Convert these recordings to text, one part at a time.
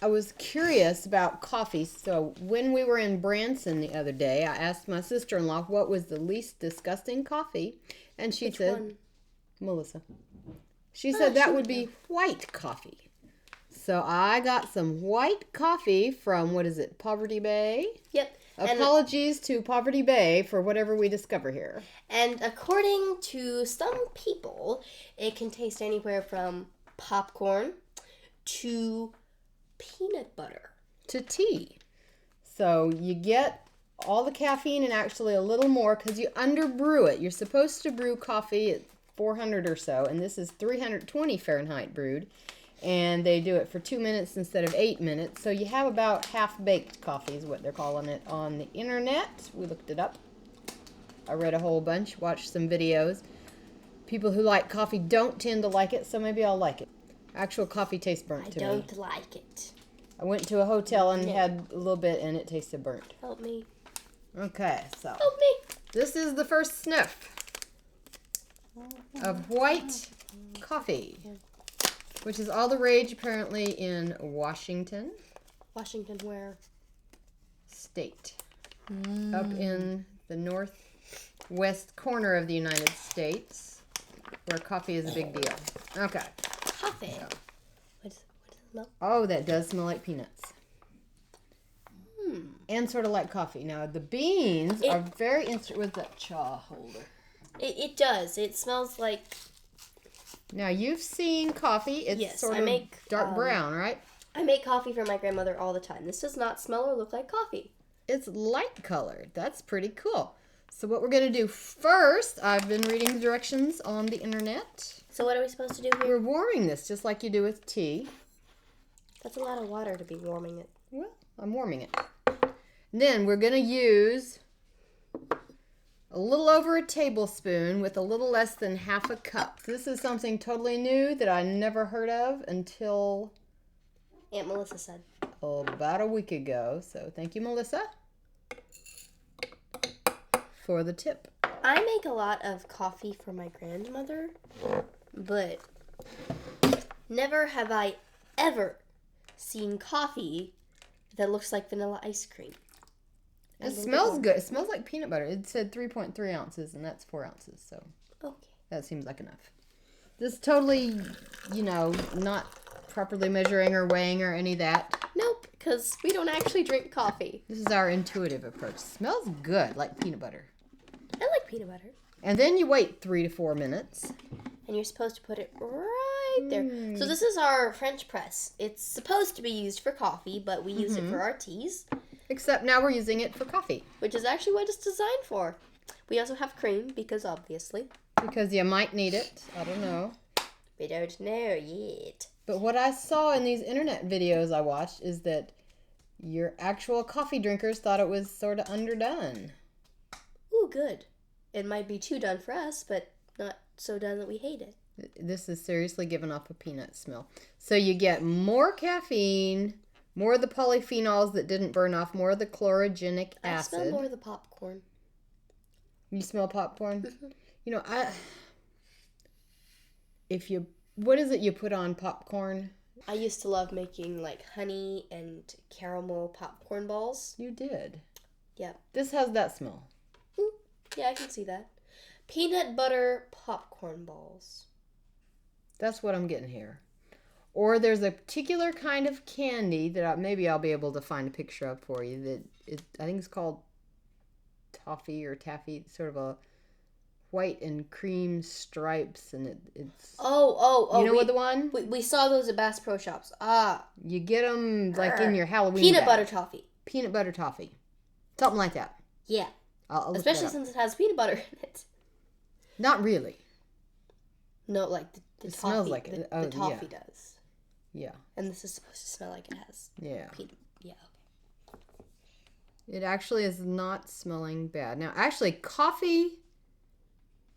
I was curious about coffee. So when we were in Branson the other day, I asked my sister-in-law what was the least disgusting coffee, and she Which said, one? Melissa. She said that would be white coffee. So I got some white coffee from, what is it, Poverty Bay? Yep. Apologies to Poverty Bay for whatever we discover here. And according to some people, it can taste anywhere from popcorn to peanut butter. To tea. So you get all the caffeine and actually a little more because you underbrew it. You're supposed to brew coffee at 400 or so, and this is 320 Fahrenheit brewed. And they do it for 2 minutes instead of 8 minutes. So you have about half-baked coffee is what they're calling it on the internet. We looked it up. I read a whole bunch, watched some videos. People who like coffee don't tend to like it, so maybe I'll like it. Actual coffee tastes burnt to me. I don't like it. I went to a hotel and had a little bit and it tasted burnt. Help me. Okay, so Help me. this is the first sniff of white coffee, which is all the rage apparently in Washington Washington where? State. Up in the northwest corner of the United States, where coffee is a big deal. Okay. Coffee. What does it smell? Oh, that does smell like peanuts. And sort of like coffee. Now, the beans are very interesting. What's that chaw holder? It does. It smells like... Now, you've seen coffee. It's sort of dark brown, right? I make coffee for my grandmother all the time. This does not smell or look like coffee. It's light colored. That's pretty cool. So what we're going to do first, I've been reading the directions on the internet. So what are we supposed to do here? We're warming this just like you do with tea. That's a lot of water to be warming it. Well, I'm warming it. Then we're going to use a little over a tablespoon with a little less than half a cup. This is something totally new that I never heard of until Aunt Melissa said. About a week ago. So thank you, Melissa, for the tip. I make a lot of coffee for my grandmother, but never have I ever seen coffee that looks like vanilla ice cream. It smells good. It smells like peanut butter. It said 3.3 ounces, and that's 4 ounces. So Okay. that seems like enough. This is totally, not properly measuring or weighing or any of that. Nope, because we don't actually drink coffee. This is our intuitive approach. It smells good, like peanut butter. I like peanut butter. And then you wait 3 to 4 minutes. And you're supposed to put it right there. So this is our French press. It's supposed to be used for coffee, but we use it for our teas. Except now we're using it for coffee. Which is actually what it's designed for. We also have cream, because obviously. Because you might need it. I don't know. We don't know yet. But what I saw in these internet videos I watched is that your actual coffee drinkers thought it was sort of underdone. Ooh, good. It might be too done for us, but not so done that we hate it. This is seriously giving off a peanut smell. So you get more caffeine, more of the polyphenols that didn't burn off, more of the chlorogenic acid. I smell more of the popcorn. You smell popcorn? What is it you put on popcorn? I used to love making like honey and caramel popcorn balls. You did. Yeah. This has that smell. Yeah, I can see that. Peanut butter popcorn balls. That's what I'm getting here. Or there's a particular kind of candy that maybe I'll be able to find a picture of for you. I think it's called toffee or taffy. It's sort of a white and cream stripes, and it's. Oh! You know what the one? We saw those at Bass Pro Shops. You get them like in your Halloween. Peanut bag. butter toffee. Peanut butter toffee, something like that. Yeah. I'll look Especially that up. since it has peanut butter in it. Not really. No, like the It toffee. smells like it. The toffee does. Yeah. And this is supposed to smell like it has. Yeah. Peanut. Yeah. Okay. It actually is not smelling bad. Now, actually, coffee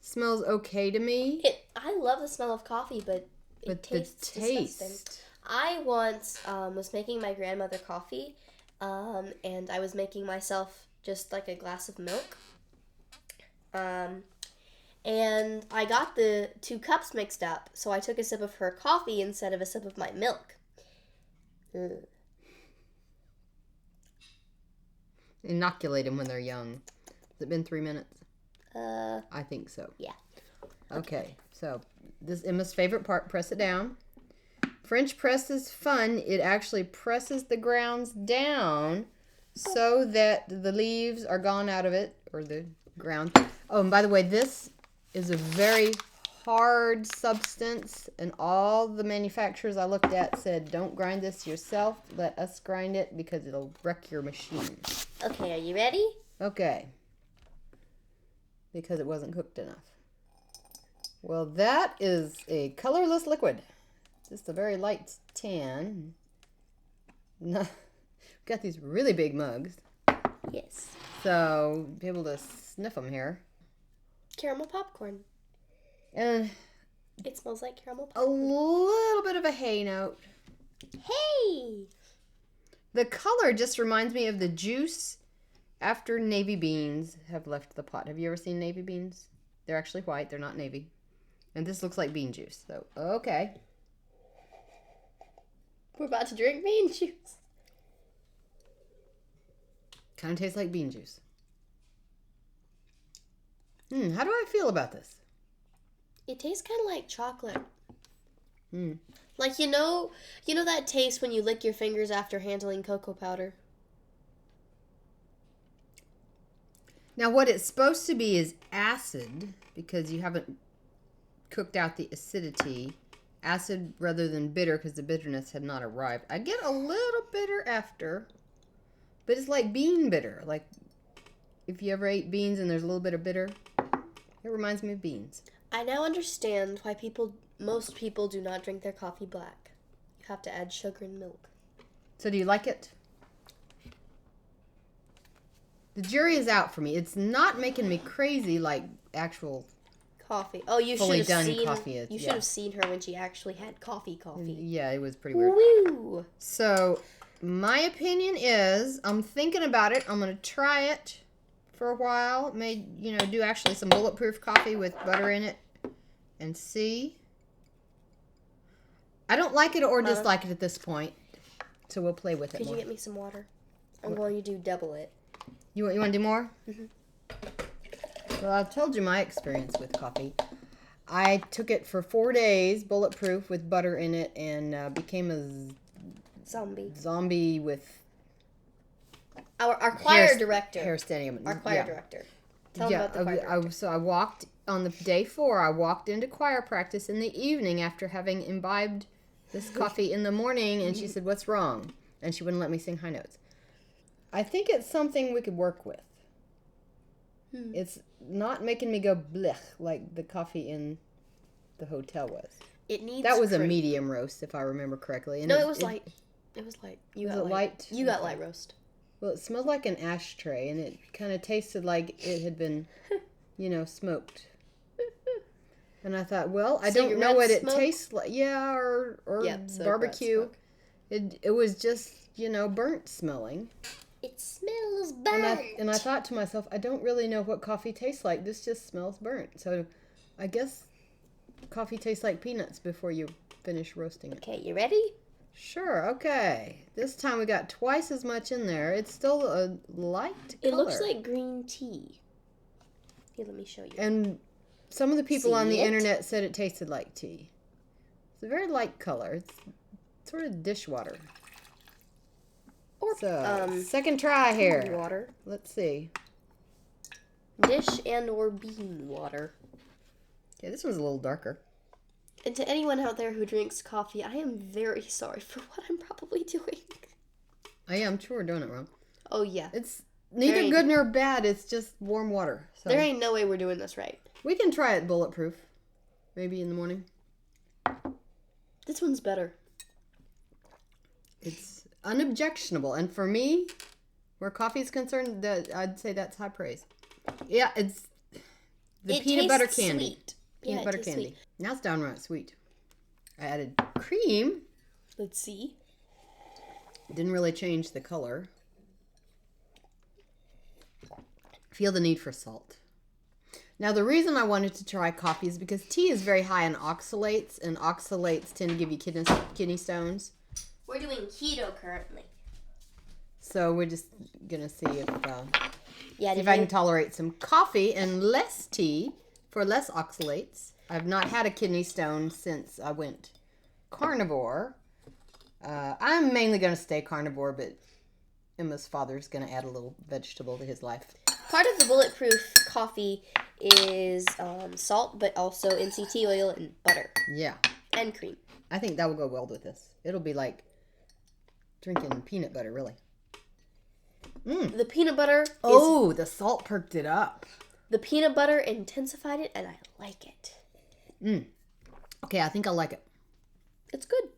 smells okay to me. I love the smell of coffee, but it tastes disgusting. I once was making my grandmother coffee, and I was making myself just like a glass of milk. And I got the 2 cups mixed up, so I took a sip of her coffee instead of a sip of my milk. Ugh. Inoculate them when they're young. Has it been 3 minutes? I think so. Yeah. Okay, so this is Emma's favorite part. Press it down. French press is fun. It actually presses the grounds down so that the leaves are gone out of it, or the ground. Oh, and by the way, this is a very hard substance, and all the manufacturers I looked at said, don't grind this yourself. Let us grind it because it'll wreck your machine. Okay, are you ready? Okay. Because it wasn't cooked enough. Well, that is a colorless liquid. Just a very light tan. We've got these really big mugs. Yes. So, be able to sniff them here. Caramel popcorn. And It smells like caramel a popcorn. little bit of a hay note. Hey! The color just reminds me of the juice after navy beans have left the pot. Have you ever seen navy beans? They're actually white. They're not navy. And this looks like bean juice. So, okay. We're about to drink bean juice. Kind of tastes like bean juice. How do I feel about this? It tastes kind of like chocolate. Hmm. Like, you know that taste when you lick your fingers after handling cocoa powder? Now, what it's supposed to be is acid, because you haven't cooked out the acidity. Acid rather than bitter, because the bitterness had not arrived. I get a little bitter after, but it's like bean bitter. Like, if you ever ate beans and there's a little bit of bitter, it reminds me of beans. I now understand why most people do not drink their coffee black. You have to add sugar and milk. So do you like it? The jury is out for me. It's not making me crazy like actual Coffee. Oh, you should fully have done seen. coffee is, You should yeah. have seen her when she actually had coffee. Yeah, it was pretty weird. Woo! So, my opinion is, I'm thinking about it. I'm going to try it for a while. May, do actually some bulletproof coffee with butter in it and see. I don't like it or dislike it at this point, so we'll play with it Could more. you get me some water? I'm going to do double it. You want to do more? Mhm. Well, I've told you my experience with coffee. I took it for 4 days, bulletproof, with butter in it, and became a zombie with Our choir director. hair standing up. Our choir director. Tell him about the choir director. So I walked on the day 4. I walked into choir practice in the evening after having imbibed this coffee in the morning, and she said, "What's wrong?" And she wouldn't let me sing high notes. I think it's something we could work with. It's not making me go blech like the coffee in the hotel was. It needs. That was a cream. medium roast, if I remember correctly. And No, it was light. It was light. You Was got it light? You got light roast. Well, it smelled like an ashtray, and it kind of tasted like it had been, smoked. And I thought, well, I don't know what it tastes like. Yeah, or barbecue. It was just, burnt smelling. It smells burnt. And I thought to myself, I don't really know what coffee tastes like. This just smells burnt. So I guess coffee tastes like peanuts before you finish roasting it. Okay, you ready? Sure, okay. This time we got twice as much in there. It's still a light color. It looks like green tea. Here, let me show you. And some of the people on the See it? internet said it tasted like tea. It's a very light color. It's sort of dishwater. Or, So, second try here. Water. Let's see. Dish and or bean water. Okay, this one's a little darker. And to anyone out there who drinks coffee, I am very sorry for what I'm probably doing. I'm sure we're doing it wrong. Oh, yeah. It's neither good nor bad. It's just warm water. So There ain't no way we're doing this right. we can try it bulletproof. Maybe in the morning. This one's better. It's unobjectionable. And for me, where coffee is concerned, I'd say that's high praise. Yeah, it's the peanut butter candy. Sweet. Peanut butter candy. Sweet. Now it's downright sweet. I added cream. Let's see. Didn't really change the color. Feel the need for salt. Now, the reason I wanted to try coffee is because tea is very high in oxalates, and oxalates tend to give you kidney stones. We're doing keto currently. So we're just gonna see if Yeah, I can tolerate some coffee and less tea for less oxalates. I've not had a kidney stone since I went carnivore. I'm mainly gonna stay carnivore, but Emma's father's gonna add a little vegetable to his life. Part of the bulletproof coffee is salt, but also MCT oil and butter. Yeah. And cream. I think that will go well with this. It'll be like drinking peanut butter, really. The peanut butter the salt perked it up. The peanut butter intensified it, and I like it. Okay, I think I like it. It's good.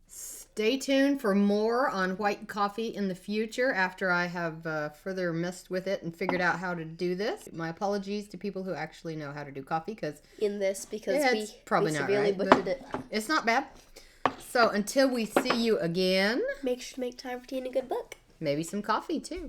Stay tuned for more on white coffee in the future after I have further messed with it and figured out how to do this. My apologies to people who actually know how to do coffee because we probably severely butchered it. It's not bad. So until we see you again, Make sure to make time for tea and a good book. maybe some coffee too.